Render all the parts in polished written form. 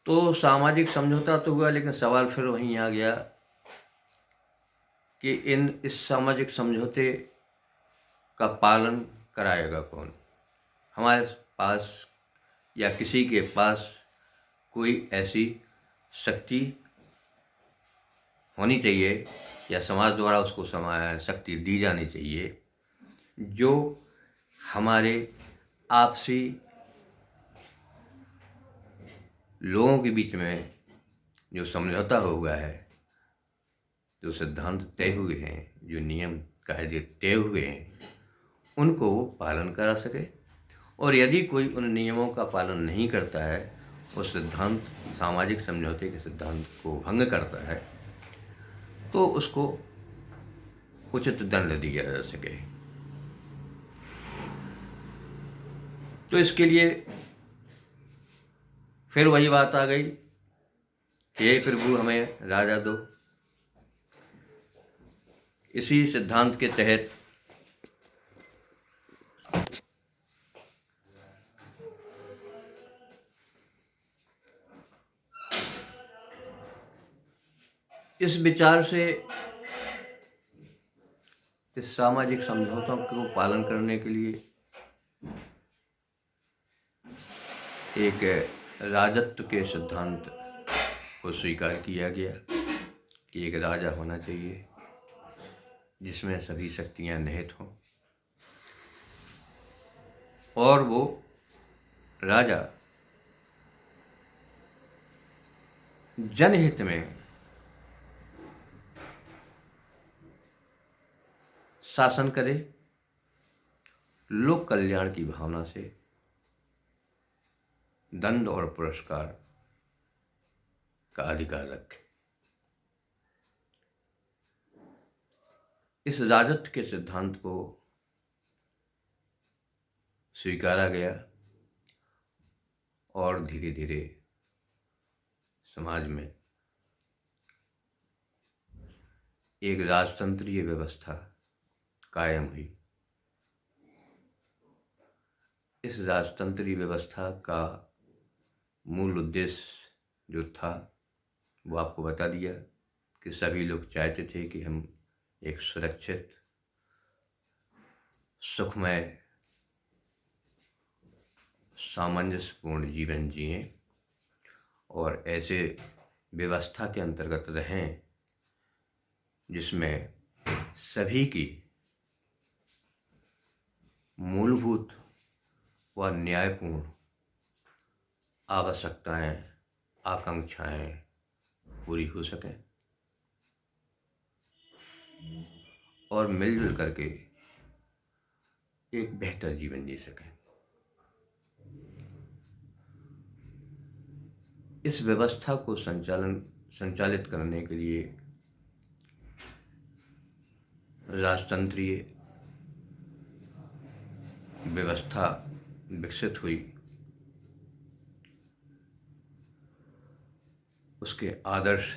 तो सामाजिक समझौता तो हुआ, लेकिन सवाल फिर वहीं आ गया कि इस सामाजिक समझौते का पालन कराएगा कौन? हमारे पास या किसी के पास कोई ऐसी शक्ति होनी चाहिए या समाज द्वारा उसको शक्ति दी जानी चाहिए जो हमारे आपसी लोगों के बीच में जो समझौता हुआ है, जो सिद्धांत तय हुए हैं, जो नियम कायदे तय हुए हैं, उनको वो पालन करा सके। और यदि कोई उन नियमों का पालन नहीं करता है, उस सिद्धांत सामाजिक समझौते के सिद्धांत को भंग करता है, तो उसको उचित दंड दिया जा सके। तो इसके लिए फिर वही बात आ गई कि हे प्रभु हमें राजा दो। इसी सिद्धांत के तहत इस विचार से इस सामाजिक समझौतों को पालन करने के लिए एक राजत्व के सिद्धांत को स्वीकार किया गया कि एक राजा होना चाहिए जिसमें सभी शक्तियां निहित हों, और वो राजा जनहित में शासन करे, लोक कल्याण की भावना से दंड और पुरस्कार का अधिकार रखे। इस राजत्व के सिद्धांत को स्वीकारा गया और धीरे धीरे समाज में एक राजतंत्रीय व्यवस्था कायम हुई। इस राजतंत्रीय व्यवस्था का मूल उद्देश्य जो था वो आपको बता दिया कि सभी लोग चाहते थे कि हम एक सुरक्षित, सुखमय, सामंजस्यपूर्ण जीवन जिएं और ऐसे व्यवस्था के अंतर्गत रहें जिसमें सभी की मूलभूत व न्यायपूर्ण आवश्यकताएं, आकांक्षाएं पूरी हो सकें और मिलजुल करके एक बेहतर जीवन जी सकें। इस व्यवस्था को संचालित करने के लिए राजतंत्रीय व्यवस्था विकसित हुई। उसके आदर्श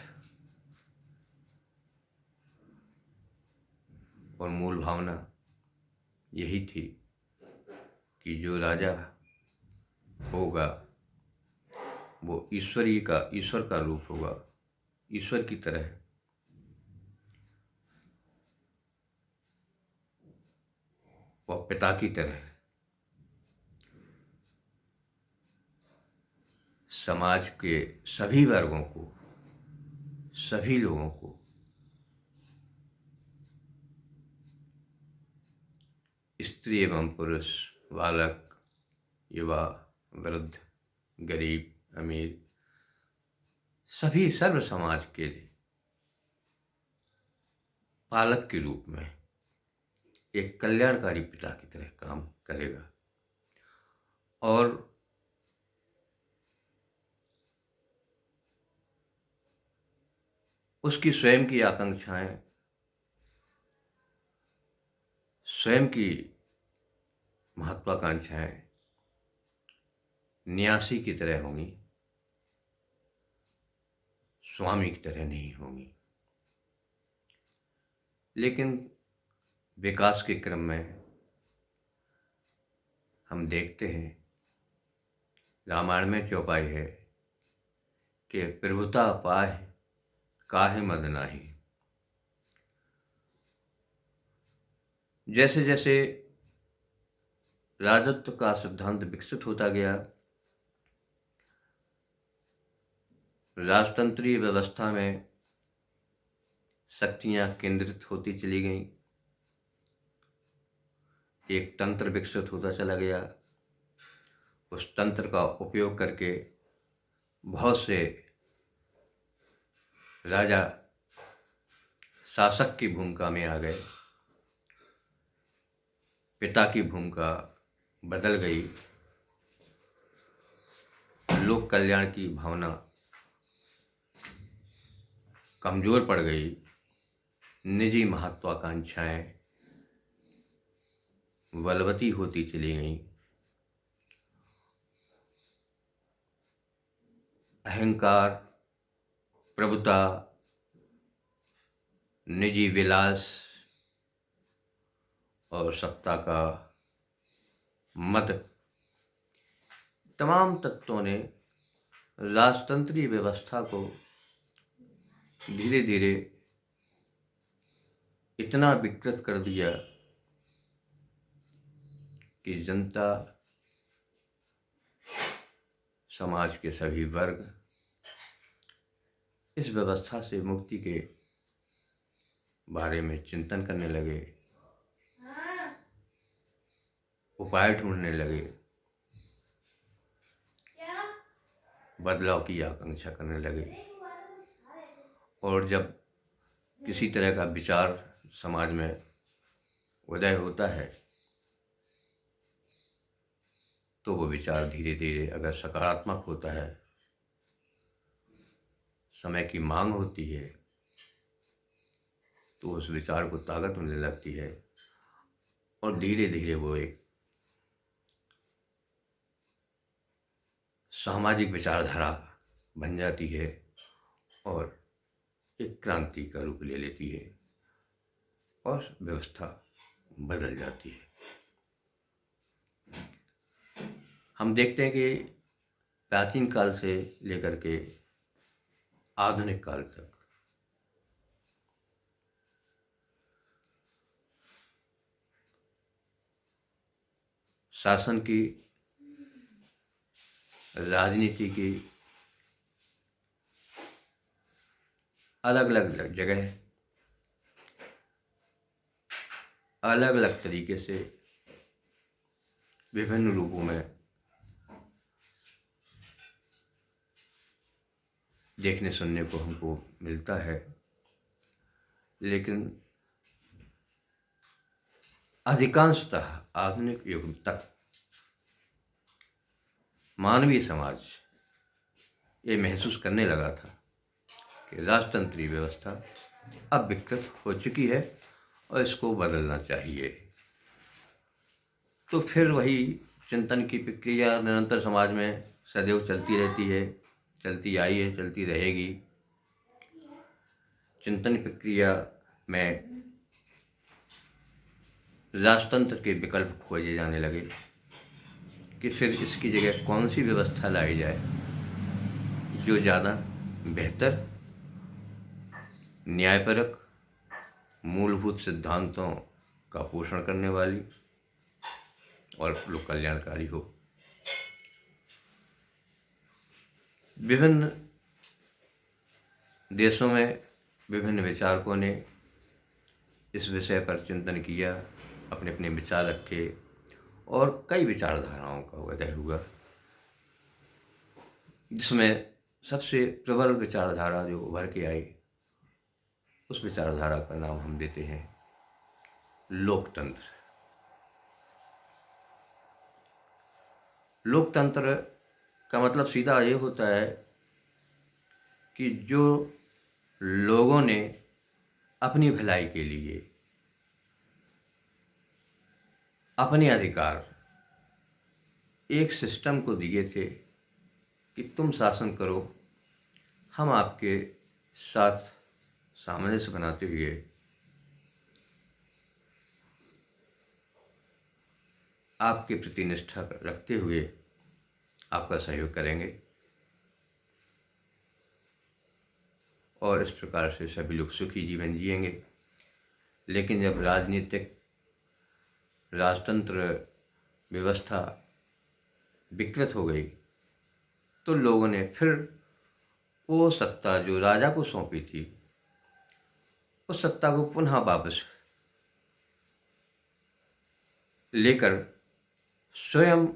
और मूल भावना यही थी कि जो राजा होगा वो ईश्वर का रूप होगा, ईश्वर की तरह वह पिता की तरह समाज के सभी वर्गों को, सभी लोगों को स्त्री एवं पुरुष, बालक, युवा, वृद्ध, गरीब, अमीर, सभी सर्व समाज के लिए पालक के रूप में एक कल्याणकारी पिता की तरह काम करेगा। और उसकी स्वयं की आकांक्षाएं, स्वयं की महत्वाकांक्षाएं न्यासी की तरह होंगी, स्वामी की तरह नहीं होंगी। लेकिन विकास के क्रम में हम देखते हैं, रामायण में चौपाई है कि प्रभुता पाए काहे मद नाही। जैसे जैसे राजत्व का सिद्धांत विकसित होता गया, राजतंत्रीय व्यवस्था में शक्तियां केंद्रित होती चली गईं, एक तंत्र विकसित होता चला गया। उस तंत्र का उपयोग करके बहुत से राजा शासक की भूमिका में आ गए, पिता की भूमिका बदल गई, लोक कल्याण की भावना कमजोर पड़ गई, निजी महत्वाकांक्षाएं बलवती होती चली गईं, अहंकार, प्रभुता, निजी विलास और सत्ता का मद, तमाम तत्वों ने राजतंत्रीय व्यवस्था को धीरे धीरे इतना विकृत कर दिया कि जनता, समाज के सभी वर्ग इस व्यवस्था से मुक्ति के बारे में चिंतन करने लगे, उपाय ढूंढने लगे, बदलाव की आकांक्षा करने लगे। और जब किसी तरह का विचार समाज में उदय होता है तो वो विचार धीरे धीरे, अगर सकारात्मक होता है, समय की मांग होती है, तो उस विचार को ताकत मिलने लगती है और धीरे धीरे वो एक सामाजिक विचारधारा बन जाती है और एक क्रांति का रूप ले लेती है और व्यवस्था बदल जाती है। हम देखते हैं कि प्राचीन काल से लेकर के आधुनिक काल तक शासन की, राजनीति की अलग अलग जगह, अलग अलग तरीके से, विभिन्न रूपों में देखने सुनने को हमको मिलता है, लेकिन अधिकांशतः आधुनिक युग तक मानवीय समाज ये महसूस करने लगा था कि राजतंत्रीय व्यवस्था अब विकृत हो चुकी है और इसको बदलना चाहिए। तो फिर वही चिंतन की प्रक्रिया निरंतर समाज में सदैव चलती रहती है, चलती आई है, चलती रहेगी। चिंतन प्रक्रिया में राजतंत्र के विकल्प खोजे जाने लगे कि फिर इसकी जगह कौन सी व्यवस्था लाई जाए जो ज़्यादा बेहतर, न्यायपरक, मूलभूत सिद्धांतों का पोषण करने वाली और लोक कल्याणकारी हो। विभिन्न देशों में विभिन्न विचारकों ने इस विषय पर चिंतन किया, अपने अपने विचार रखे और कई विचारधाराओं का उदय हुआ, जिसमें सबसे प्रबल विचारधारा जो उभर के आई, उस विचारधारा का नाम हम देते हैं लोकतंत्र। लोकतंत्र का मतलब सीधा ये होता है कि जो लोगों ने अपनी भलाई के लिए अपने अधिकार एक सिस्टम को दिए थे कि तुम शासन करो, हम आपके साथ सामंजस्य बनाते हुए आपके प्रति निष्ठा रखते हुए आपका सहयोग करेंगे। और इस प्रकार से सभी लोग सुखी जीवन जिएंगे। लेकिन जब राजनीतिक राजतंत्र व्यवस्था विकृत हो गई तो लोगों ने फिर वो सत्ता जो राजा को सौंपी थी उस सत्ता को पुनः वापस लेकर स्वयं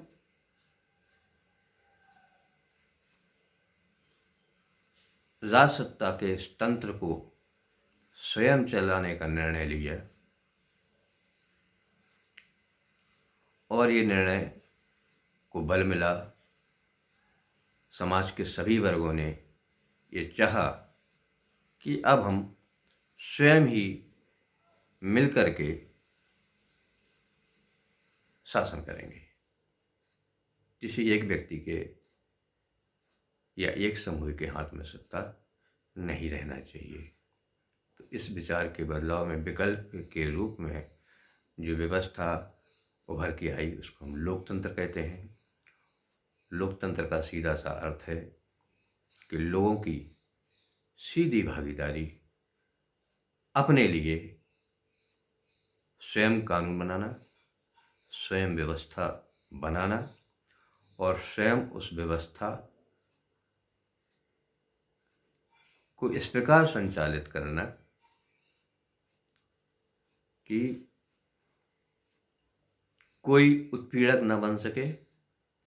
राजसत्ता के इस तंत्र को स्वयं चलाने का निर्णय लिया और ये निर्णय को बल मिला। समाज के सभी वर्गों ने ये चाहा कि अब हम स्वयं ही मिलकर के शासन करेंगे, किसी एक व्यक्ति के या एक समूह के हाथ में सत्ता नहीं रहना चाहिए। तो इस विचार के बदलाव में विकल्प के रूप में जो व्यवस्था उभर के आई उसको हम लोकतंत्र कहते हैं। लोकतंत्र का सीधा सा अर्थ है कि लोगों की सीधी भागीदारी अपने लिए स्वयं कानून बनाना, स्वयं व्यवस्था बनाना और स्वयं उस व्यवस्था को इस प्रकार संचालित करना कि कोई उत्पीड़क न बन सके